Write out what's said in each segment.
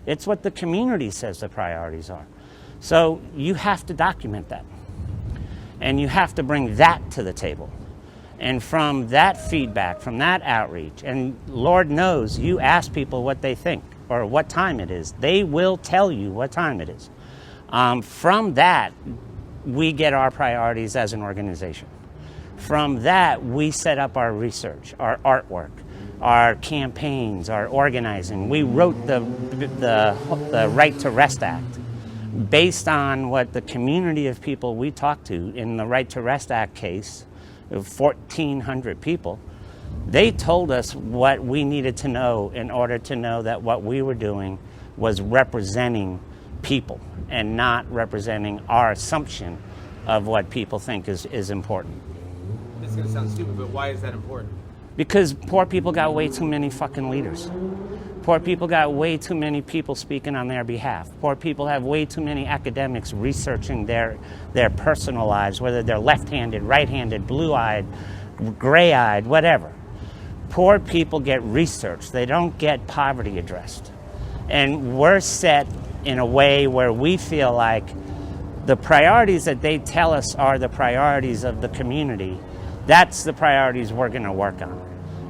It's what the community says the priorities are. So you have to document that. And you have to bring that to the table. And from that feedback, from that outreach, and Lord knows you ask people what they think or what time it is. They will tell you what time it is. From that, we get our priorities as an organization. From that, we set up our research, our artwork, our campaigns, our organizing. We wrote the Right to Rest Act based on what the community of people we talked to in the Right to Rest Act case, of 1,400 people. They told us what we needed to know in order to know that what we were doing was representing people and not representing our assumption of what people think is important. This is going to sound stupid, but why is that important? Because poor people got way too many fucking leaders. Poor people got way too many people speaking on their behalf. Poor people have way too many academics researching their personal lives, whether they're left-handed, right-handed, blue-eyed, gray-eyed, whatever. Poor people get research. They don't get poverty addressed. And we're set in a way where we feel like the priorities that they tell us are the priorities of the community, that's the priorities we're going to work on.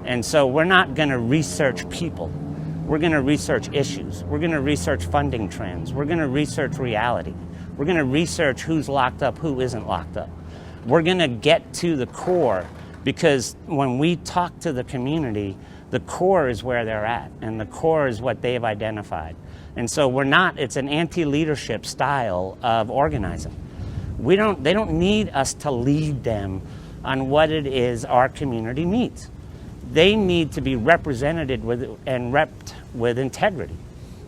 And so we're not going to research people. We're going to research issues. We're going to research funding trends. We're going to research reality. We're going to research who's locked up, who isn't locked up. We're going to get to the core, because when we talk to the community, the core is where they're at, and the core is what they've identified. And so it's an anti-leadership style of organizing. They don't need us to lead them on what it is our community needs. They need to be represented and repped with integrity.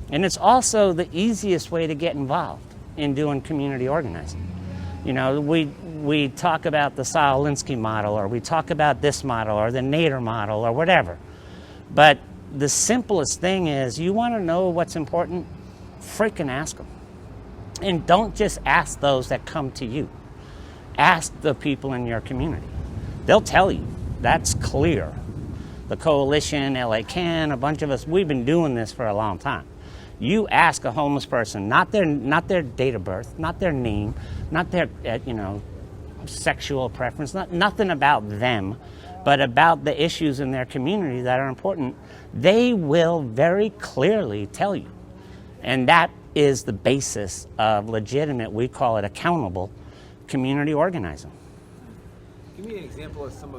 And it's also the easiest way to get involved in doing community organizing. You know, we talk about the Saul Alinsky model, or we talk about this model, or the Nader model, or whatever. But the simplest thing is, you want to know what's important? Freaking ask them. And don't just ask those that come to you. Ask the people in your community. They'll tell you. That's clear. The coalition, LA Can, a bunch of us, we've been doing this for a long time. You ask a homeless person, not their date of birth, not their name, not their sexual preference, nothing about them, but about the issues in their community that are important. They will very clearly tell you. And that is the basis of legitimate, we call it accountable, community organizing. Give me an example of some of the